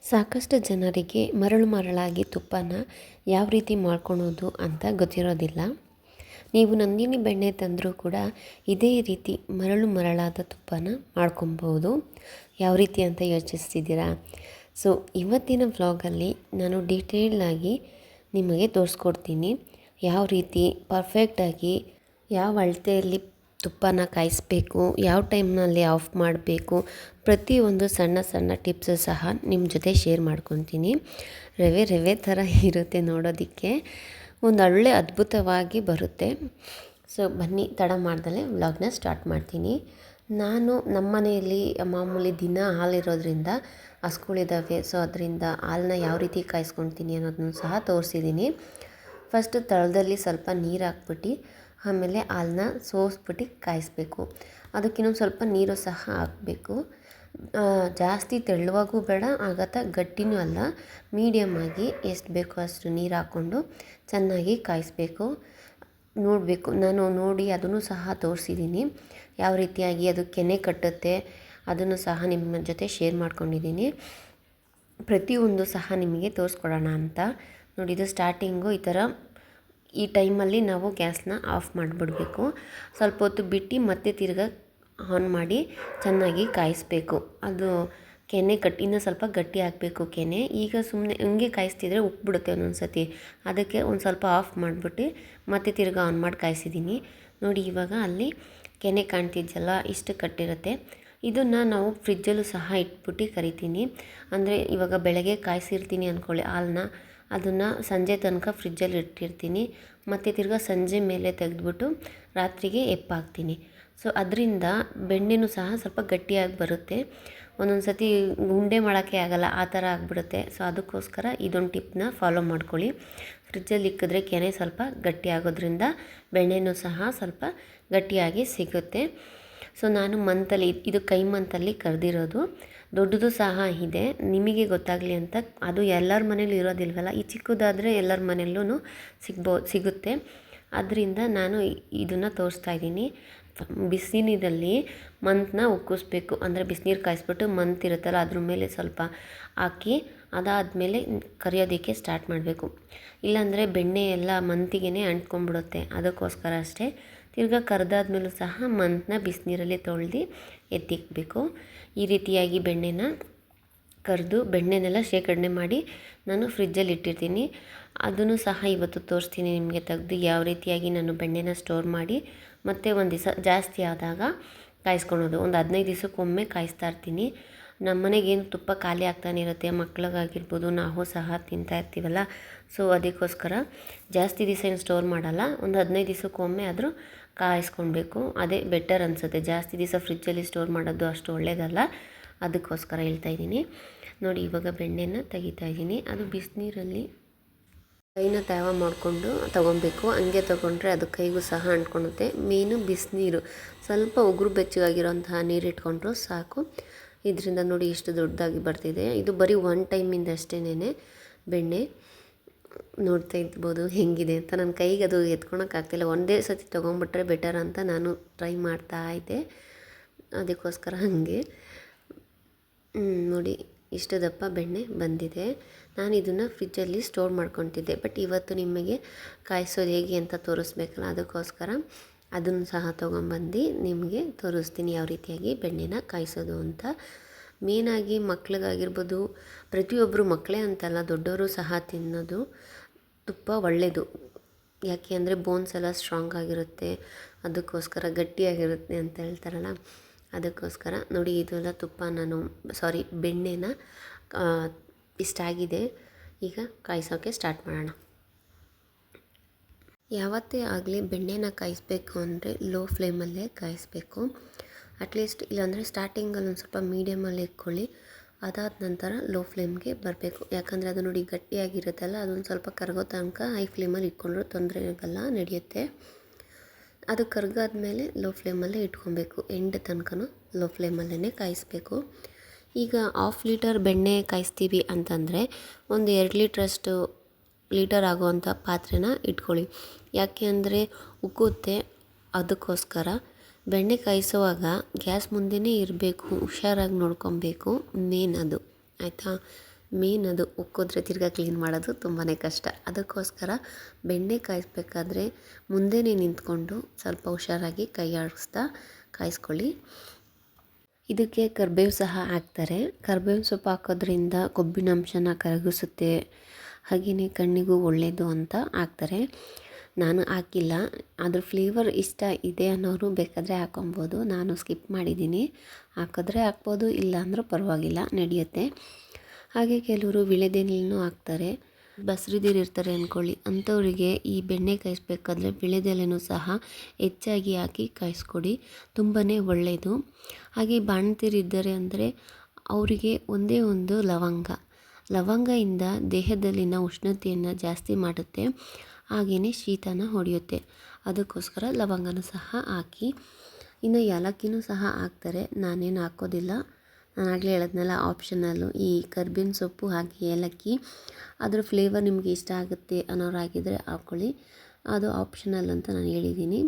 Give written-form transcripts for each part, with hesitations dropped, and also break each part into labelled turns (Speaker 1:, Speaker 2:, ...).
Speaker 1: ಸಾಕಷ್ಟು ಜನರಿಗೆ ಮರಳಾಗಿ ತುಪ್ಪನ ಯಾವ ರೀತಿ ಮಾಡ್ಕೊಳೋದು ಅಂತ ಗೊತ್ತಿರೋದಿಲ್ಲ. ನೀವು ನಂದಿನಿ ಬೆಣ್ಣೆ ತಂದರೂ ಕೂಡ ಇದೇ ರೀತಿ ಮರಳಾದ ತುಪ್ಪನ ಮಾಡ್ಕೊಬೋದು. ಯಾವ ರೀತಿ ಅಂತ ಯೋಚಿಸ್ತಿದ್ದೀರಾ? ಸೊ ಇವತ್ತಿನ ವ್ಲಾಗಲ್ಲಿ ನಾನು ಡೀಟೇಲಾಗಿ ನಿಮಗೆ ತೋರಿಸ್ಕೊಡ್ತೀನಿ. ಯಾವ ರೀತಿ ಪರ್ಫೆಕ್ಟಾಗಿ ಯಾವ ಅಳತೆಯಲ್ಲಿ ತುಪ್ಪನ ಕಾಯಿಸ್ಬೇಕು, ಯಾವ ಟೈಮ್ನಲ್ಲಿ ಆಫ್ ಮಾಡಬೇಕು, ಪ್ರತಿಯೊಂದು ಸಣ್ಣ ಟಿಪ್ಸು ಸಹ ನಿಮ್ಮ ಜೊತೆ ಶೇರ್ ಮಾಡ್ಕೊತೀನಿ. ರವೆ ಥರ ಇರುತ್ತೆ ನೋಡೋದಕ್ಕೆ, ಒಂದು ಒಳ್ಳೆ ಅದ್ಭುತವಾಗಿ ಬರುತ್ತೆ. ಸೊ ಬನ್ನಿ ತಡ ಮಾಡ್ದಲೇ ವ್ಲಾಗ್ನ ಸ್ಟಾರ್ಟ್ ಮಾಡ್ತೀನಿ. ನಾನು ನಮ್ಮ ಮನೆಯಲ್ಲಿ ಮಾಮೂಲಿ ದಿನ ಹಾಲಿರೋದ್ರಿಂದ ಹಸುಗಳಿದ್ದಾವೆ. ಸೊ ಅದರಿಂದ ಹಾಲನ್ನ ಯಾವ ರೀತಿ ಕಾಯಿಸ್ಕೊಳ್ತೀನಿ ಅನ್ನೋದನ್ನು ಸಹ ತೋರಿಸಿದ್ದೀನಿ. ಫಸ್ಟು ತಳದಲ್ಲಿ ಸ್ವಲ್ಪ ನೀರು ಹಾಕ್ಬಿಟ್ಟು ಆಮೇಲೆ ಹಾಲನ್ನ ಸೋಸ್ಬಿಟ್ಟು ಕಾಯಿಸ್ಬೇಕು. ಅದಕ್ಕಿನ್ನೊಂದು ಸ್ವಲ್ಪ ನೀರು ಸಹ ಹಾಕಬೇಕು. ಜಾಸ್ತಿ ತೆಳುವಾಗೂ ಬೇಡ, ಆಗತ್ತಾ ಗಟ್ಟಿನೂ ಅಲ್ಲ, ಮೀಡಿಯಮ್ ಆಗಿ ಎಷ್ಟು ಬೇಕೋ ಅಷ್ಟು ನೀರು ಹಾಕ್ಕೊಂಡು ಚೆನ್ನಾಗಿ ಕಾಯಿಸ್ಬೇಕು. ನೋಡಬೇಕು, ನಾನು ನೋಡಿ ಅದನ್ನು ಸಹ ತೋರಿಸಿದ್ದೀನಿ. ಯಾವ ರೀತಿಯಾಗಿ ಅದು ಕೆನೆ ಕಟ್ಟುತ್ತೆ ಅದನ್ನು ಸಹ ನಿಮ್ಮ ಜೊತೆ ಶೇರ್ ಮಾಡ್ಕೊಂಡಿದ್ದೀನಿ. ಪ್ರತಿಯೊಂದು ಸಹ ನಿಮಗೆ ತೋರಿಸ್ಕೊಡೋಣ ಅಂತ. ನೋಡಿ, ಇದು ಸ್ಟಾರ್ಟಿಂಗು ಈ ಟೈಮಲ್ಲಿ ನಾವು ಗ್ಯಾಸ್ನ ಆಫ್ ಮಾಡಿಬಿಡ್ಬೇಕು. ಸ್ವಲ್ಪ ಹೊತ್ತು ಬಿಟ್ಟು ಮತ್ತೆ ತಿರ್ಗಾ ಆನ್ ಮಾಡಿ ಚೆನ್ನಾಗಿ ಕಾಯಿಸ್ಬೇಕು. ಅದು ಕೆನೆ ಇನ್ನೂ ಸ್ವಲ್ಪ ಗಟ್ಟಿ ಹಾಕಬೇಕು ಕೆನೆ. ಈಗ ಸುಮ್ಮನೆ ಹಿಂಗೆ ಕಾಯಿಸ್ತಿದ್ರೆ ಉಪ್ಪಿಬಿಡುತ್ತೆ ಒಂದೊಂದು ಸತಿ. ಅದಕ್ಕೆ ಒಂದು ಸ್ವಲ್ಪ ಆಫ್ ಮಾಡಿಬಿಟ್ಟು ಮತ್ತೆ ತಿರ್ಗಾ ಆನ್ ಮಾಡಿ ಕಾಯಿಸಿದ್ದೀನಿ. ನೋಡಿ, ಇವಾಗ ಅಲ್ಲಿ ಕೆನೆ ಕಾಣ್ತಿದ್ದಲ್ಲ, ಇಷ್ಟು ಕಟ್ಟಿರುತ್ತೆ. ಇದನ್ನು ನಾವು ಫ್ರಿಜ್ಜಲ್ಲೂ ಸಹ ಇಟ್ಬಿಟ್ಟು ಕರಿತೀನಿ. ಅಂದರೆ ಇವಾಗ ಬೆಳಗ್ಗೆ ಕಾಯಿಸಿರ್ತೀನಿ ಅಂದ್ಕೊಳ್ಳಿ ಹಾಲನ್ನ, ಅದನ್ನು ಸಂಜೆ ತನಕ ಫ್ರಿಜ್ಜಲ್ಲಿ ಇಟ್ಟಿರ್ತೀನಿ. ಮತ್ತು ತಿರ್ಗಾ ಸಂಜೆ ಮೇಲೆ ತೆಗೆದ್ಬಿಟ್ಟು ರಾತ್ರಿಗೆ ಎಪ್ಪಾಕ್ತೀನಿ. ಸೊ ಅದರಿಂದ ಬೆಣ್ಣೆನೂ ಸಹ ಸ್ವಲ್ಪ ಗಟ್ಟಿಯಾಗಿ ಬರುತ್ತೆ. ಒಂದೊಂದು ಸತಿ ಉಂಡೆ ಮಾಡೋಕ್ಕೆ ಆಗೋಲ್ಲ, ಆ ಥರ ಆಗಿಬಿಡುತ್ತೆ. ಸೊ ಅದಕ್ಕೋಸ್ಕರ ಇದೊಂದು ಟಿಪ್ನ ಫಾಲೋ ಮಾಡ್ಕೊಳ್ಳಿ. ಫ್ರಿಜ್ಜಲ್ಲಿ ಇಕ್ಕಿದ್ರೆ ಕೆನೆ ಸ್ವಲ್ಪ ಗಟ್ಟಿ ಆಗೋದ್ರಿಂದ ಬೆಣ್ಣೆನೂ ಸಹ ಸ್ವಲ್ಪ ಗಟ್ಟಿಯಾಗಿ ಸಿಗುತ್ತೆ. ಸೊ ನಾನು ಇದು ಕೈ ಮಂತಲ್ಲಿ ಕರೆದಿರೋದು. ದೊಡ್ಡದು ಸಹ ಇದೆ, ನಿಮಗೆ ಗೊತ್ತಾಗಲಿ ಅಂತ. ಅದು ಎಲ್ಲರ ಮನೇಲೂ ಇರೋದಿಲ್ವಲ್ಲ, ಈ ಚಿಕ್ಕದಾದರೆ ಎಲ್ಲರ ಮನೆಯಲ್ಲೂ ಸಿಗುತ್ತೆ. ಅದರಿಂದ ನಾನು ಇದನ್ನು ತೋರಿಸ್ತಾ ಇದ್ದೀನಿ. ಬಿಸಿನೀರಲ್ಲಿ ಮಂತನ್ನ ಉಕ್ಕಿಸ್ಬೇಕು. ಅಂದರೆ ಬಿಸಿನೀರು ಕಾಯಿಸ್ಬಿಟ್ಟು ಇರುತ್ತಲ್ಲ ಅದ್ರ ಮೇಲೆ ಸ್ವಲ್ಪ ಹಾಕಿ ಅದಾದಮೇಲೆ ಕರಿಯೋದಕ್ಕೆ ಸ್ಟಾರ್ಟ್ ಮಾಡಬೇಕು. ಇಲ್ಲಾಂದರೆ ಬೆಣ್ಣೆ ಎಲ್ಲ ಮಂತಿಗೆ ಅಂಟ್ಕೊಂಡ್ಬಿಡುತ್ತೆ. ಅದಕ್ಕೋಸ್ಕರ ಅಷ್ಟೇ. ತಿರ್ಗಾ ಕರೆದಾದ್ಮೇಲೂ ಸಹ ಮಂತನ್ನ ಬಿಸಿನೀರಲ್ಲಿ ತೊಳೆದು ಎತ್ತಿಕ್ಬೇಕು. ಈ ರೀತಿಯಾಗಿ ಬೆಣ್ಣೆನ ಕರೆದು ಬೆಣ್ಣೆನೆಲ್ಲ ಶೇಖರಣೆ ಮಾಡಿ ನಾನು ಫ್ರಿಜ್ಜಲ್ಲಿ ಇಟ್ಟಿರ್ತೀನಿ. ಅದನ್ನು ಸಹ ಇವತ್ತು ತೋರಿಸ್ತೀನಿ ನಿಮಗೆ ತೆಗೆದು ಯಾವ ರೀತಿಯಾಗಿ ನಾನು ಬೆಣ್ಣೆನ ಸ್ಟೋರ್ ಮಾಡಿ ಮತ್ತು ಒಂದು ದಿವಸ ಜಾಸ್ತಿ ಆದಾಗ ಕಾಯಿಸ್ಕೊಳೋದು. ಒಂದು 15 ದಿವಸಕ್ಕೊಮ್ಮೆ ಕಾಯಿಸ್ತಾ ಇರ್ತೀನಿ. ನಮ್ಮ ಮನೆಗೇನು ತುಪ್ಪ ಖಾಲಿ ಆಗ್ತಾನೆ ಇರುತ್ತೆ, ಮಕ್ಳಿಗಾಗಿರ್ಬೋದು, ನಾವು ಸಹ ತಿಂತಾ ಇರ್ತೀವಲ್ಲ. ಸೊ ಅದಕ್ಕೋಸ್ಕರ ಜಾಸ್ತಿ ದಿವಸ ಏನು ಸ್ಟೋರ್ ಮಾಡಲ್ಲ, ಒಂದು 15 ದಿವಸಕ್ಕೊಮ್ಮೆ ಆದರೂ ಕಾಯಿಸ್ಕೊಳ್ಬೇಕು. ಅದೇ ಬೆಟರ್ ಅನಿಸುತ್ತೆ. ಜಾಸ್ತಿ ದಿವಸ ಫ್ರಿಜ್ಜಲ್ಲಿ ಸ್ಟೋರ್ ಮಾಡೋದು ಅಷ್ಟು ಒಳ್ಳೆಯದಲ್ಲ. ಅದಕ್ಕೋಸ್ಕರ ಹೇಳ್ತಾಯಿದ್ದೀನಿ. ನೋಡಿ, ಇವಾಗ ಬೆಣ್ಣೆನ ತೆಗಿತಾ ಇದ್ದೀನಿ. ಅದು ಬಿಸಿನೀರಲ್ಲಿ ಕೈನ ತೇವ ಮಾಡಿಕೊಂಡು ತೊಗೊಬೇಕು. ಹಂಗೆ ತೊಗೊಂಡ್ರೆ ಅದು ಕೈಗೂ ಸಹ ಅಂಟ್ಕೊಳುತ್ತೆ. ಮೇನು ಬಿಸಿನೀರು, ಸ್ವಲ್ಪ ಉಗುರು ಬೆಚ್ಚಗಾಗಿರೋಂತಹ ನೀರು ಇಟ್ಕೊಂಡ್ರು ಸಾಕು. ಇದರಿಂದ ನೋಡಿ ಇಷ್ಟು ದೊಡ್ಡದಾಗಿ ಬರ್ತಿದೆ. ಇದು ಬರೀ 1 ಟೈಮಿಂದ ಅಷ್ಟೇನೆ ಬೆಣ್ಣೆ. ನೋಡ್ತಾ ಇರ್ಬೋದು ಹೆಂಗಿದೆ ಅಂತ. ನನ್ನ ಕೈಗೆ ಅದು ಎತ್ಕೊಳಕ್ಕಾಗ್ತಿಲ್ಲ. ಒಂದೇ ಸತಿ ತೊಗೊಂಬಿಟ್ರೆ ಬೆಟರ್ ಅಂತ ನಾನು ಟ್ರೈ ಮಾಡ್ತಾ ಇದ್ದೆ. ಅದಕ್ಕೋಸ್ಕರ ಹಾಗೆ ನೋಡಿ ಇಷ್ಟು ದಪ್ಪ ಬೆಣ್ಣೆ ಬಂದಿದೆ. ನಾನು ಇದನ್ನು ಫ್ರಿಜ್ಜಲ್ಲಿ ಸ್ಟೋರ್ ಮಾಡ್ಕೊತಿದ್ದೆ. ಬಟ್ ಇವತ್ತು ನಿಮಗೆ ಕಾಯಿಸೋದು ಹೇಗೆ ಅಂತ ತೋರಿಸ್ಬೇಕಲ್ಲ, ಅದಕ್ಕೋಸ್ಕರ ಅದನ್ನು ಸಹ ತೊಗೊಂಬಂದು ನಿಮಗೆ ತೋರಿಸ್ತೀನಿ ಯಾವ ರೀತಿಯಾಗಿ ಬೆಣ್ಣೆನ ಕಾಯಿಸೋದು ಅಂತ. ಮೇನಾಗಿ ಮಕ್ಳಿಗಾಗಿರ್ಬೋದು, ಪ್ರತಿಯೊಬ್ಬರು, ಮಕ್ಕಳೇ ಅಂತಲ್ಲ ದೊಡ್ಡವರು ಸಹ ತಿನ್ನೋದು ತುಪ್ಪ ಒಳ್ಳೆಯದು. ಯಾಕೆ ಅಂದರೆ ಬೋನ್ಸ್ ಎಲ್ಲ ಸ್ಟ್ರಾಂಗ್ ಆಗಿರುತ್ತೆ, ಅದಕ್ಕೋಸ್ಕರ ಗಟ್ಟಿಯಾಗಿರುತ್ತೆ ಅಂತ ಹೇಳ್ತಾರಲ್ಲ, ಅದಕ್ಕೋಸ್ಕರ. ನೋಡಿ, ಇದೆಲ್ಲ ಬೆಣ್ಣೆನ ಇಷ್ಟಾಗಿದೆ. ಈಗ ಕಾಯಿಸೋಕ್ಕೆ ಸ್ಟಾರ್ಟ್ ಮಾಡೋಣ. ಯಾವತ್ತೇ ಆಗಲಿ ಬೆಣ್ಣೆನ ಕಾಯಿಸ್ಬೇಕು ಅಂದರೆ ಲೋ ಫ್ಲೇಮಲ್ಲೇ ಕಾಯಿಸ್ಬೇಕು. ಅಟ್ಲೀಸ್ಟ್ ಇಲ್ಲಾಂದರೆ ಸ್ಟಾರ್ಟಿಂಗಲ್ಲಿ ಒಂದು ಸ್ವಲ್ಪ ಮೀಡಿಯಮಲ್ಲಿ ಇಟ್ಕೊಳ್ಳಿ. ಅದಾದ ನಂತರ ಲೋ ಫ್ಲೇಮ್ಗೆ ಬರಬೇಕು. ಯಾಕಂದರೆ ಅದು ನೋಡಿ ಗಟ್ಟಿಯಾಗಿರುತ್ತಲ್ಲ, ಅದೊಂದು ಸ್ವಲ್ಪ ಕರಗೋ ತನಕ ಹೈ ಫ್ಲೇಮಲ್ಲಿ ಇಟ್ಕೊಂಡ್ರೂ ತೊಂದರೆ ಆಗಲ್ಲ, ನಡೆಯುತ್ತೆ. ಅದು ಕರಗಾದ್ಮೇಲೆ ಲೋ ಫ್ಲೇಮಲ್ಲೇ ಇಟ್ಕೊಬೇಕು. ಎಂಡ್ ತನಕ ಲೋ ಫ್ಲೇಮಲ್ಲೇ ಕಾಯಿಸ್ಬೇಕು. ಈಗ 1/2 ಲೀಟರ್ ಬೆಣ್ಣೆ ಕಾಯಿಸ್ತೀವಿ ಅಂತಂದರೆ ಒಂದು 2 ಲೀಟರ್ ಆಗೋವಂಥ ಪಾತ್ರೆನ ಇಟ್ಕೊಳ್ಳಿ. ಯಾಕೆ ಅಂದರೆ ಉಕ್ಕುತ್ತೆ, ಅದಕ್ಕೋಸ್ಕರ. ಬೆಣ್ಣೆ ಕಾಯಿಸುವಾಗ ಗ್ಯಾಸ್ ಮುಂದೆನೇ ಇರಬೇಕು, ಹುಷಾರಾಗಿ ನೋಡ್ಕೊಬೇಕು, ಮೇನ್ ಅದು, ಆಯಿತಾ. ಮೇನ್ ಅದು ಉಕ್ಕಿದ್ರೆ ತಿರ್ಗಾ ಕ್ಲೀನ್ ಮಾಡೋದು ತುಂಬಾ ಕಷ್ಟ. ಅದಕ್ಕೋಸ್ಕರ ಬೆಣ್ಣೆ ಕಾಯಿಸ್ಬೇಕಾದ್ರೆ ಮುಂದೆನೇ ನಿಂತ್ಕೊಂಡು ಸ್ವಲ್ಪ ಹುಷಾರಾಗಿ ಕೈ ಆಡಿಸ್ತಾ ಕಾಯಿಸ್ಕೊಳ್ಳಿ. ಇದಕ್ಕೆ ಕರಿಬೇವು ಸಹ ಹಾಕ್ತಾರೆ. ಕರಿಬೇವಿನ ಸೊಪ್ಪು ಹಾಕೋದ್ರಿಂದ ಕೊಬ್ಬಿನ ಅಂಶನ ಕರಗಿಸುತ್ತೆ, ಹಾಗೆಯೇ ಕಣ್ಣಿಗೂ ಒಳ್ಳೆಯದು ಅಂತ ಹಾಕ್ತಾರೆ. ನಾನು ಹಾಕಿಲ್ಲ. ಅದ್ರ ಫ್ಲೇವರ್ ಇಷ್ಟ ಇದೆ ಅನ್ನೋರು ಬೇಕಾದರೆ ಹಾಕೊಬೋದು. ನಾನು ಸ್ಕಿಪ್ ಮಾಡಿದ್ದೀನಿ. ಹಾಕಿದ್ರೆ ಹಾಕ್ಬೋದು, ಇಲ್ಲ ಅಂದರೂ ಪರವಾಗಿಲ್ಲ, ನಡೆಯುತ್ತೆ. ಹಾಗೆ ಕೆಲವರು ವಿಳೆದೆಲೆನೂ ಹಾಕ್ತಾರೆ. ಬಸ್ರಿದೀರು ಇರ್ತಾರೆ ಅಂದ್ಕೊಳ್ಳಿ, ಅಂಥವರಿಗೆ ಈ ಬೆಣ್ಣೆ ಕಾಯಿಸ್ಬೇಕಾದ್ರೆ ವಿಳೆದೆಲೆನೂ ಸಹ ಹೆಚ್ಚಾಗಿ ಹಾಕಿ ಕಾಯಿಸ್ಕೊಡಿ, ತುಂಬಾ ಒಳ್ಳೆಯದು. ಹಾಗೆ ಬಾಣಂತಿಯರಿದ್ದಾರೆ ಅಂದರೆ ಅವರಿಗೆ ಒಂದೇ ಒಂದು ಲವಂಗದಿಂದ ದೇಹದಲ್ಲಿನ ಉಷ್ಣತೆಯನ್ನು ಜಾಸ್ತಿ ಮಾಡುತ್ತೆ, ಹಾಗೆಯೇ ಶೀತನ ಹೊಡೆಯುತ್ತೆ. ಅದಕ್ಕೋಸ್ಕರ ಲವಂಗನೂ ಸಹ ಹಾಕಿ. ಇನ್ನು ಏಲಕ್ಕಿನೂ ಸಹ ಹಾಕ್ತಾರೆ. ನಾನೇನು ಹಾಕೋದಿಲ್ಲ. ನಾನು ಆಗಲೇ ಹೇಳಿದ್ನಲ್ಲ, ಆಪ್ಷನಲ್ಲು. ಈ ಕರ್ಬೇವಿನ ಸೊಪ್ಪು ಹಾಗೆ ಏಲಕ್ಕಿ, ಅದ್ರ ಫ್ಲೇವರ್ ನಿಮಗೆ ಇಷ್ಟ ಆಗುತ್ತೆ ಅನ್ನೋರಾಗಿದ್ದರೆ ಹಾಕ್ಕೊಳ್ಳಿ. ಅದು ಆಪ್ಷನಲ್ ಅಂತ ನಾನು ಹೇಳಿದ್ದೀನಿ.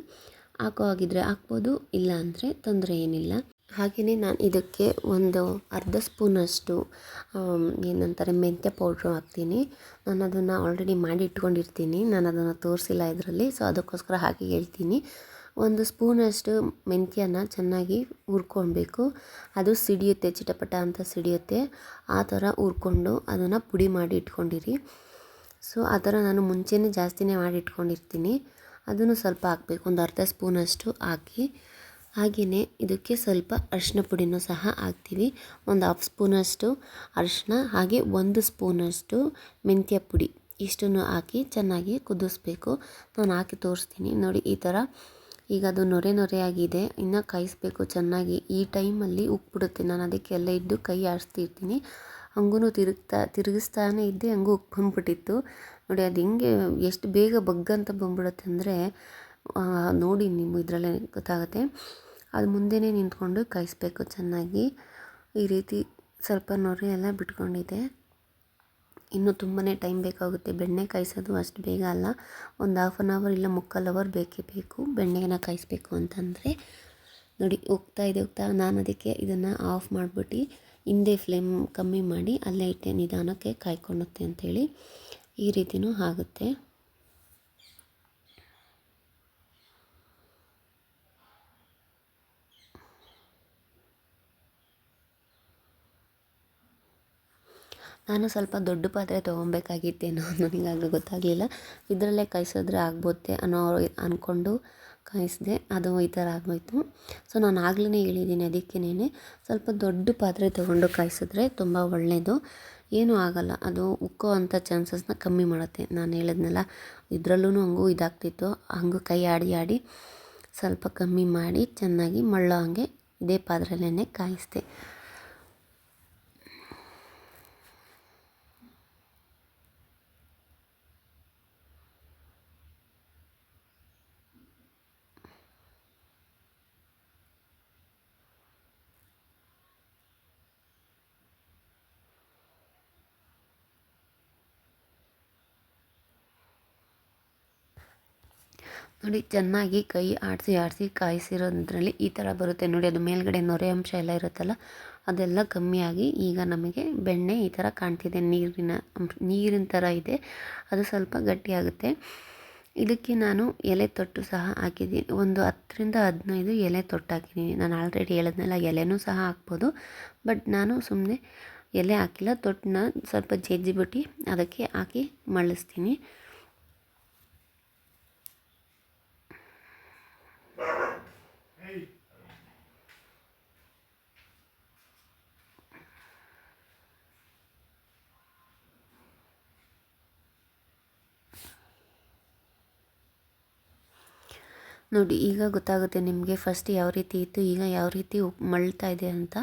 Speaker 1: ಹಾಕೋ ಹಾಗಿದ್ರೆ ಹಾಕ್ಬೋದು, ಇಲ್ಲ ಅಂದರೆ ತೊಂದರೆ ಏನಿಲ್ಲ. ಹಾಗೆಯೇ ನಾನು ಇದಕ್ಕೆ ಒಂದು ಅರ್ಧ ಸ್ಪೂನಷ್ಟು ಏನಂತಾರೆ ಮೆಂತ್ಯ ಪೌಡ್ರು ಹಾಕ್ತೀನಿ. ನಾನು ಅದನ್ನು ಆಲ್ರೆಡಿ ಮಾಡಿ ಇಟ್ಕೊಂಡಿರ್ತೀನಿ. ನಾನು ಅದನ್ನು ತೋರಿಸಿಲ್ಲ ಇದರಲ್ಲಿ, ಸೊ ಅದಕ್ಕೋಸ್ಕರ ಹಾಗೆ ಹೇಳ್ತೀನಿ. ಒಂದು ಸ್ಪೂನಷ್ಟು ಮೆಂತ್ಯನ ಚೆನ್ನಾಗಿ ಹುರ್ಕೊಳ್ಬೇಕು. ಅದು ಸಿಡಿಯುತ್ತೆ, ಚಿಟಪಟ ಅಂತ ಸಿಡಿಯುತ್ತೆ. ಆ ಥರ ಹುರ್ಕೊಂಡು ಅದನ್ನು ಪುಡಿ ಮಾಡಿ ಇಟ್ಕೊಂಡಿರಿ. ಸೊ ಆ ಥರ ನಾನು ಮುಂಚೆನೇ ಜಾಸ್ತಿನೇ ಮಾಡಿ ಇಟ್ಕೊಂಡಿರ್ತೀನಿ. ಅದನ್ನು ಸ್ವಲ್ಪ ಹಾಕಬೇಕು, ಒಂದು ಅರ್ಧ ಸ್ಪೂನಷ್ಟು ಹಾಕಿ. ಹಾಗೆಯೇ ಇದಕ್ಕೆ ಸ್ವಲ್ಪ ಅರಿಶಿನ ಪುಡಿನೂ ಸಹ ಹಾಕ್ತೀವಿ. ಒಂದು ಹಾಫ್ ಸ್ಪೂನಷ್ಟು ಅರಿಶಿನ, ಹಾಗೆ 1 ಸ್ಪೂನಷ್ಟು ಮೆಂತ್ಯ ಪುಡಿ, ಇಷ್ಟನ್ನು ಹಾಕಿ ಚೆನ್ನಾಗಿ ಕುದಿಸ್ಬೇಕು. ನಾನು ಹಾಕಿ ತೋರಿಸ್ತೀನಿ ನೋಡಿ. ಈ ಥರ ಈಗ ಅದು ನೊರೆ ಆಗಿದೆ. ಇನ್ನು ಕಾಯಿಸ್ಬೇಕು ಚೆನ್ನಾಗಿ. ಈ ಟೈಮಲ್ಲಿ ಉಕ್ಬಿಡುತ್ತೆ. ನಾನು ಅದಕ್ಕೆ ಎಲ್ಲ ಇದ್ದು ಕೈ ಆಡಿಸ್ತಿರ್ತೀನಿ. ಹಂಗೂ ತಿರುಗಿಸ್ತಾನೆ ಇದ್ದೆ, ಹಂಗೂ ಉಪ್ಪು ಬಂದ್ಬಿಟ್ಟಿತ್ತು ನೋಡಿ. ಅದು ಹೆಂಗೆ ಎಷ್ಟು ಬೇಗ ಬಗ್ಗಂತ ಬಂದ್ಬಿಡುತ್ತೆ ಅಂದರೆ ನೋಡಿ, ನೀವು ಇದರಲ್ಲೇ ಗೊತ್ತಾಗುತ್ತೆ. ಅದು ಮುಂದೆನೇ ನಿಂತ್ಕೊಂಡು ಕಾಯಿಸ್ಬೇಕು ಚೆನ್ನಾಗಿ. ಈ ರೀತಿ ಸ್ವಲ್ಪ ನೊರೆ ಎಲ್ಲ ಬಿಟ್ಕೊಂಡಿದೆ. ಇನ್ನೂ ತುಂಬಾ ಟೈಮ್ ಬೇಕಾಗುತ್ತೆ. ಬೆಣ್ಣೆ ಕಾಯಿಸೋದು ಅಷ್ಟು ಬೇಗ ಅಲ್ಲ. ಒಂದು ಹಾಫ್ ಆನ್ ಅವರ್ ಇಲ್ಲ ಮುಕ್ಕಾಲು ಅವರ್ ಬೇಕೇ ಬೇಕು ಬೆಣ್ಣೆನ ಕಾಯಿಸ್ಬೇಕು ಅಂತಂದರೆ. ನೋಡಿ ಉಕ್ತಾ ನಾನು ಅದಕ್ಕೆ ಇದನ್ನು ಆಫ್ ಮಾಡಿಬಿಟ್ಟು ಹಿಂದೆ ಫ್ಲೇಮ್ ಕಮ್ಮಿ ಮಾಡಿ ಅಲ್ಲೇ ಇಟ್ಟೆ, ನಿಧಾನಕ್ಕೆ ಕಾಯ್ಕೊಳ್ಳುತ್ತೆ ಅಂಥೇಳಿ. ಈ ರೀತಿಯೂ ಆಗುತ್ತೆ. ನಾನು ಸ್ವಲ್ಪ ದೊಡ್ಡ ಪಾತ್ರೆ ತೊಗೊಬೇಕಾಗಿತ್ತೇನೋ, ನನಗಾಗಲೂ ಗೊತ್ತಾಗಲಿಲ್ಲ. ಇದರಲ್ಲೇ ಕಾಯಿಸಿದ್ರೆ ಆಗ್ಬೋತ್ತೆ ಅಂದ್ಕೊಂಡು ಕಾಯಿಸಿದೆ. ಅದು ಈ ಥರ ಆಗೋಯಿತು. ಸೊ ನಾನು ಆಗ್ಲೇ ಹೇಳಿದ್ದೀನಿ, ಅದಕ್ಕೇನೆ ಸ್ವಲ್ಪ ದೊಡ್ಡ ಪಾತ್ರೆ ತೊಗೊಂಡು ಕಾಯಿಸಿದ್ರೆ ತುಂಬ ಒಳ್ಳೆಯದು. ಏನೂ ಆಗೋಲ್ಲ, ಅದು ಉಕ್ಕೋ ಅಂಥ ಚಾನ್ಸಸ್ನ ಕಮ್ಮಿ ಮಾಡುತ್ತೆ. ನಾನು ಹೇಳಿದ್ನಲ್ಲ, ಇದರಲ್ಲೂ ಹಂಗೂ ಇದಾಗ್ತಿತ್ತು. ಹಂಗೂ ಕೈ ಆಡಿ ಸ್ವಲ್ಪ ಕಮ್ಮಿ ಮಾಡಿ ಚೆನ್ನಾಗಿ ಮಳ್ಳೋ ಹಾಗೆ ಇದೇ ಪಾತ್ರೆಯಲ್ಲೇ ಕಾಯಿಸಿದೆ. ನೋಡಿ ಚೆನ್ನಾಗಿ ಕೈ ಆಡಿಸಿ ಕಾಯಿಸಿರೋದ್ರಲ್ಲಿ ಈ ಥರ ಬರುತ್ತೆ ನೋಡಿ. ಅದು ಮೇಲ್ಗಡೆ ನೊರೆ ಅಂಶ ಎಲ್ಲ ಇರುತ್ತಲ್ಲ, ಅದೆಲ್ಲ ಕಮ್ಮಿಯಾಗಿ ಈಗ ನಮಗೆ ಬೆಣ್ಣೆ ಈ ಥರ ಕಾಣ್ತಿದೆ. ನೀರಿನ ಥರ ಇದೆ. ಅದು ಸ್ವಲ್ಪ ಗಟ್ಟಿಯಾಗುತ್ತೆ. ಇದಕ್ಕೆ ನಾನು ಎಲೆ ತೊಟ್ಟು ಸಹ ಹಾಕಿದ್ದೀನಿ. ಒಂದು 10ರಿಂದ 15 ಎಲೆ ತೊಟ್ಟು ಹಾಕಿದ್ದೀನಿ. ನಾನು ಆಲ್ರೆಡಿ ಹೇಳಿದ್ನಲ್ಲ, ಎಲೆನೂ ಸಹ ಹಾಕ್ಬೋದು. ಬಟ್ ನಾನು ಸುಮ್ಮನೆ ಎಲೆ ಹಾಕಿಲ್ಲ, ತೊಟ್ಟನ್ನ ಸ್ವಲ್ಪ ಜಜ್ಜಿಬಿಟ್ಟು ಅದಕ್ಕೆ ಹಾಕಿ ಮಳ್ಳಿಸ್ತೀನಿ. ನೋಡಿ ಈಗ ಗೊತ್ತಾಗುತ್ತೆ ನಿಮಗೆ ಫಸ್ಟ್ ಯಾವ ರೀತಿ ಇತ್ತು, ಈಗ ಯಾವ ರೀತಿ ಮಳ್ತಾ ಇದೆ ಅಂತ.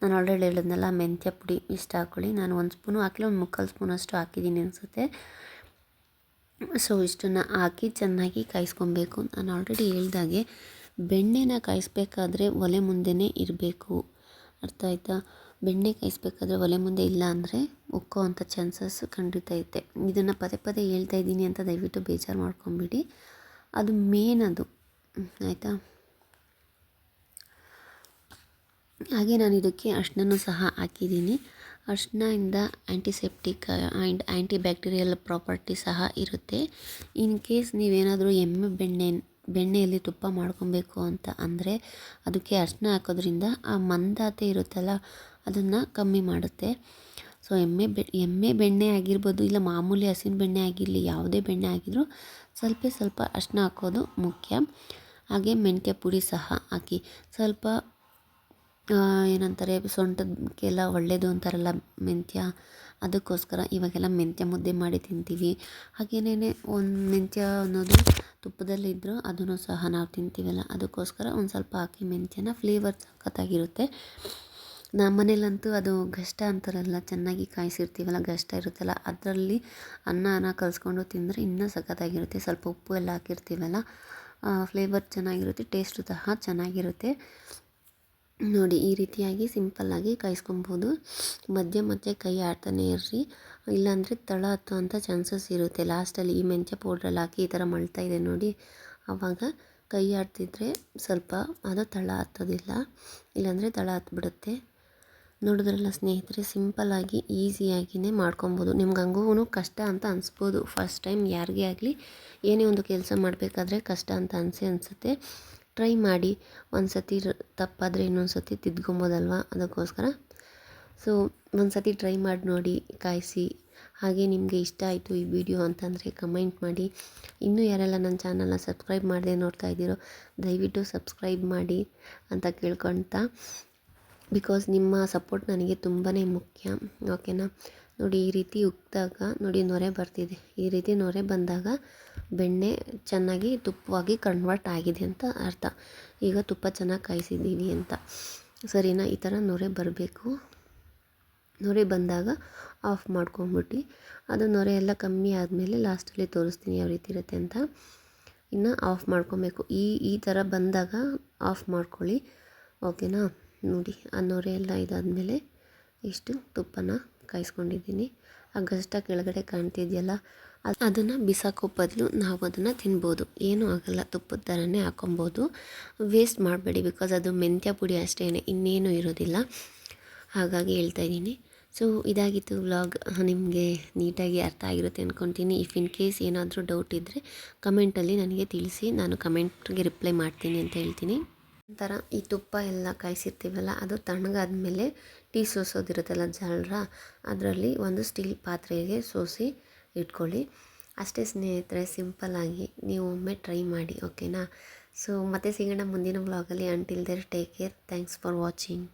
Speaker 1: ನಾನು ಆಲ್ರೆಡಿ ಹೇಳಿದ್ನಲ್ಲ, ಮೆಂತ್ಯ ಪುಡಿ ಇಷ್ಟು ಹಾಕ್ಕೊಳ್ಳಿ. ನಾನು 1 ಸ್ಪೂನು ಹಾಕಿಲ್ಲ, ಒಂದು ಮುಕ್ಕಾಲು ಸ್ಪೂನಷ್ಟು ಹಾಕಿದ್ದೀನಿ ಅನಿಸುತ್ತೆ. ಸೊ ಇಷ್ಟನ್ನು ಹಾಕಿ ಚೆನ್ನಾಗಿ ಕಾಯಿಸ್ಕೊಬೇಕು. ನಾನು ಆಲ್ರೆಡಿ ಹೇಳ್ದಾಗೆ ಬೆಣ್ಣೆನ ಕಾಯಿಸ್ಬೇಕಾದ್ರೆ ಒಲೆ ಮುಂದೆನೇ ಇರಬೇಕು, ಅರ್ಥ ಆಯ್ತಾ? ಬೆಣ್ಣೆ ಕಾಯಿಸ್ಬೇಕಾದ್ರೆ ಒಲೆ ಮುಂದೆ ಇಲ್ಲ ಅಂದರೆ ಉಕ್ಕೋ ಅಂಥ ಚಾನ್ಸಸ್ ಖಂಡಿತ ಐತೆ. ಇದನ್ನು ಪದೇ ಹೇಳ್ತಾ ಇದ್ದೀನಿ ಅಂತ ದಯವಿಟ್ಟು ಬೇಜಾರು ಮಾಡ್ಕೊಂಬಿಡಿ. ಅದು ಮೇನ್ ಅದು, ಆಯಿತಾ? ಹಾಗೆ ನಾನು ಇದಕ್ಕೆ ಅರಿಶಿನನೂ ಸಹ ಹಾಕಿದ್ದೀನಿ. ಅರಿಶಿಣದಿಂದ antiseptic and antibacterial property ಸಹ ಇರುತ್ತೆ. ಇನ್ ಕೇಸ್ ನೀವೇನಾದರೂ ಎಮ್ಮೆ ಬೆಣ್ಣೆಯಲ್ಲಿ ತುಪ್ಪ ಮಾಡ್ಕೊಬೇಕು ಅಂತ ಅಂದರೆ ಅದಕ್ಕೆ ಅರಿಶಿಣ ಹಾಕೋದ್ರಿಂದ ಆ ಮಂದಾತೆ ಇರುತ್ತಲ್ಲ ಅದನ್ನು ಕಮ್ಮಿ ಮಾಡುತ್ತೆ. ಸೊ ಎಮ್ಮೆ ಬೆಣ್ಣೆ ಆಗಿರ್ಬೋದು, ಇಲ್ಲ ಮಾಮೂಲಿ ಹಸಿನ ಬೆಣ್ಣೆ ಆಗಿರಲಿ, ಯಾವುದೇ ಬೆಣ್ಣೆ ಆಗಿದ್ರೂ ಸ್ವಲ್ಪ ಅರಿಶಿಣ ಹಾಕೋದು ಮುಖ್ಯ. ಹಾಗೆ ಮೆಂತ್ಯ ಪುಡಿ ಸಹ ಹಾಕಿ, ಸ್ವಲ್ಪ ಏನಂತಾರೆ ಸೊಂಟಕ್ಕೆಲ್ಲ ಒಳ್ಳೆಯದು ಅಂತಾರಲ್ಲ ಮೆಂತ್ಯ, ಅದಕ್ಕೋಸ್ಕರ ಇವಾಗೆಲ್ಲ ಮೆಂತ್ಯ ಮುದ್ದೆ ಮಾಡಿ ತಿಂತೀವಿ. ಹಾಗೇನೇ ಒಂದು ಮೆಂತ್ಯ ಅನ್ನೋದು ತುಪ್ಪದಲ್ಲಿದ್ದರೂ ಅದನ್ನು ಸಹ ನಾವು ತಿಂತೀವಲ್ಲ, ಅದಕ್ಕೋಸ್ಕರ ಒಂದು ಸ್ವಲ್ಪ ಹಾಕಿ ಮೆಂತ್ಯನ, ಫ್ಲೇವರ್ ಸಖತ್ತಾಗಿರುತ್ತೆ. ನಮ್ಮ ಮನೇಲಂತೂ ಅದು ಗಷ್ಟ ಅಂತಾರಲ್ಲ, ಚೆನ್ನಾಗಿ ಕಾಯಿಸಿರ್ತೀವಲ್ಲ ಗಷ್ಟ ಇರುತ್ತಲ್ಲ, ಅದರಲ್ಲಿ ಅನ್ನ ಕಲಿಸ್ಕೊಂಡು ತಿಂದರೆ ಇನ್ನೂ ಸಖತ್ತಾಗಿರುತ್ತೆ. ಸ್ವಲ್ಪ ಉಪ್ಪು ಎಲ್ಲ ಹಾಕಿರ್ತೀವಲ್ಲ, ಫ್ಲೇವರ್ ಚೆನ್ನಾಗಿರುತ್ತೆ, ಟೇಸ್ಟು ಸಹ ಚೆನ್ನಾಗಿರುತ್ತೆ. ನೋಡಿ ಈ ರೀತಿಯಾಗಿ ಸಿಂಪಲ್ಲಾಗಿ ಕಾಯಿಸ್ಕೊಬೋದು. ಮಧ್ಯೆ ಕೈ ಆಡ್ತಾನೆ ಇರ್ರಿ, ಇಲ್ಲಾಂದರೆ ತಳ ಹತ್ತುವಂಥ ಚಾನ್ಸಸ್ ಇರುತ್ತೆ. ಲಾಸ್ಟಲ್ಲಿ ಈ ಮೆಂತ್ಯ ಪೌಡ್ರಲ್ಲಿ ಹಾಕಿ ಈ ಥರ ಮಳ್ತಾ ಇದೆ ನೋಡಿ, ಆವಾಗ ಕೈ ಆಡ್ತಿದ್ರೆ ಸ್ವಲ್ಪ ಅದು ತಳ ಹತ್ತೋದಿಲ್ಲ, ಇಲ್ಲಾಂದರೆ ತಳ ಹತ್ಬಿಡುತ್ತೆ. ನೋಡಿದ್ರಲ್ಲ ಸ್ನೇಹಿತರೆ, ಸಿಂಪಲ್ಲಾಗಿ ಈಸಿಯಾಗಿಯೇ ಮಾಡ್ಕೊಬೋದು. ನಿಮ್ಗೆ ಹಂಗೂ ಕಷ್ಟ ಅಂತ ಅನಿಸ್ಬೋದು. ಫಸ್ಟ್ ಟೈಮ್ ಯಾರಿಗೇ ಆಗಲಿ ಏನೇ ಒಂದು ಕೆಲಸ ಮಾಡಬೇಕಾದ್ರೆ ಕಷ್ಟ ಅಂತ ಅನಿಸುತ್ತೆ. ಟ್ರೈ ಮಾಡಿ, ಒಂದು ಸತಿ ತಪ್ಪಾದರೆ ಇನ್ನೊಂದು ಸತಿ ತಿದ್ಕೊಬೋದಲ್ವ, ಅದಕ್ಕೋಸ್ಕರ ಸೊ ಒಂದು ಸತಿ ಟ್ರೈ ಮಾಡಿ ನೋಡಿ, ಕಾಯಿಸಿ. ಹಾಗೆ ನಿಮಗೆ ಇಷ್ಟ ಆಯಿತು ಈ ವಿಡಿಯೋ ಅಂತಂದರೆ ಕಮೆಂಟ್ ಮಾಡಿ. ಇನ್ನೂ ಯಾರೆಲ್ಲ ನನ್ನ ಚಾನಲ್ನ ಸಬ್ಸ್ಕ್ರೈಬ್ ಮಾಡದೆ ನೋಡ್ತಾ ಇದ್ದೀರೋ ದಯವಿಟ್ಟು ಸಬ್ಸ್ಕ್ರೈಬ್ ಮಾಡಿ ಅಂತ ಕೇಳ್ಕೊಳ್ತಾ, ಬಿಕಾಸ್ ನಿಮ್ಮ ಸಪೋರ್ಟ್ ನನಗೆ ತುಂಬಾ ಮುಖ್ಯ, ಓಕೆನಾ. ನೋಡಿ ಈ ರೀತಿ ಉಕ್ಕಿದಾಗ ನೋಡಿ ನೊರೆ ಬರ್ತಿದೆ, ಈ ರೀತಿ ನೊರೆ ಬಂದಾಗ ಬೆಣ್ಣೆ ಚೆನ್ನಾಗಿ ತುಪ್ಪವಾಗಿ ಕನ್ವರ್ಟ್ ಆಗಿದೆ ಅಂತ ಅರ್ಥ. ಈಗ ತುಪ್ಪ ಚೆನ್ನಾಗಿ ಕಾಯಿಸಿದ್ದೀವಿ ಅಂತ, ಸರಿನಾ. ಈ ಥರ ನೊರೆ ಬರಬೇಕು. ನೊರೆ ಬಂದಾಗ ಆಫ್ ಮಾಡ್ಕೊಂಬಿಟ್ಟು, ಅದು ನೊರೆ ಎಲ್ಲ ಕಮ್ಮಿ ಆದಮೇಲೆ ಲಾಸ್ಟಲ್ಲಿ ತೋರಿಸ್ತೀನಿ ಯಾವ ರೀತಿ ಇರುತ್ತೆ ಅಂತ. ಇನ್ನು ಆಫ್ ಮಾಡ್ಕೊಬೇಕು. ಈ ಥರ ಬಂದಾಗ ಆಫ್ ಮಾಡ್ಕೊಳ್ಳಿ, ಓಕೆನಾ. ನೋಡಿ ಆ ನೊರೆ ಎಲ್ಲ ಇದಾದಮೇಲೆ ಇಷ್ಟು ತುಪ್ಪನ ಕಾಯಿಸ್ಕೊಂಡಿದ್ದೀನಿ. ಆ ಗಷ್ಟ ಕೆಳಗಡೆ ಕಾಣ್ತಿದೆಯಲ್ಲ, ಅದನ್ನು ಬಿಸಾಕೋ ಬದಲು ನಾವು ಅದನ್ನು ತಿನ್ಬೋದು, ಏನೂ ಆಗೋಲ್ಲ. ತುಪ್ಪದ ಥರನೇ ಹಾಕೊಬೋದು, ವೇಸ್ಟ್ ಮಾಡಬೇಡಿ. ಬಿಕಾಸ್ ಅದು ಮೆಂತ್ಯ ಪುಡಿ ಅಷ್ಟೇ, ಇನ್ನೇನು ಇರೋದಿಲ್ಲ. ಹಾಗಾಗಿ ಹೇಳ್ತಾ ಇದ್ದೀನಿ. ಸೊ ಇದಾಗಿತ್ತು ವ್ಲಾಗ್. ನಿಮಗೆ ನೀಟಾಗಿ ಅರ್ಥ ಆಗಿರುತ್ತೆ ಅಂದ್ಕೊತೀನಿ. ಇಫ್ ಇನ್ ಕೇಸ್ ಏನಾದರೂ ಡೌಟ್ ಇದ್ದರೆ ಕಮೆಂಟಲ್ಲಿ ನನಗೆ ತಿಳಿಸಿ, ನಾನು ಕಮೆಂಟ್ಗೆ ರಿಪ್ಲೈ ಮಾಡ್ತೀನಿ ಅಂತ ಹೇಳ್ತೀನಿ. ನಂತರ ಈ ತುಪ್ಪ ಎಲ್ಲ ಕಾಯಿಸಿರ್ತೀವಲ್ಲ, ಅದು ತಣ್ಣಗಾದ್ಮೇಲೆ ಟೀ ಸೋಸೋದಿರುತ್ತಲ್ಲ ಜಾಲರ, ಅದರಲ್ಲಿ ಒಂದು ಸ್ಟೀಲ್ ಪಾತ್ರೆಗೆ ಸೋಸಿ ಇಟ್ಕೊಳ್ಳಿ. ಅಷ್ಟೇ ಸ್ನೇಹಿತರೆ, ಸಿಂಪಲ್ಲಾಗಿ ನೀವು ಒಮ್ಮೆ ಟ್ರೈ ಮಾಡಿ, ಓಕೆನಾ. ಸೊ ಮತ್ತೆ ಸಿಗೋಣ ಮುಂದಿನ ವ್ಲಾಗಲ್ಲಿ. Until there take care, thanks for watching.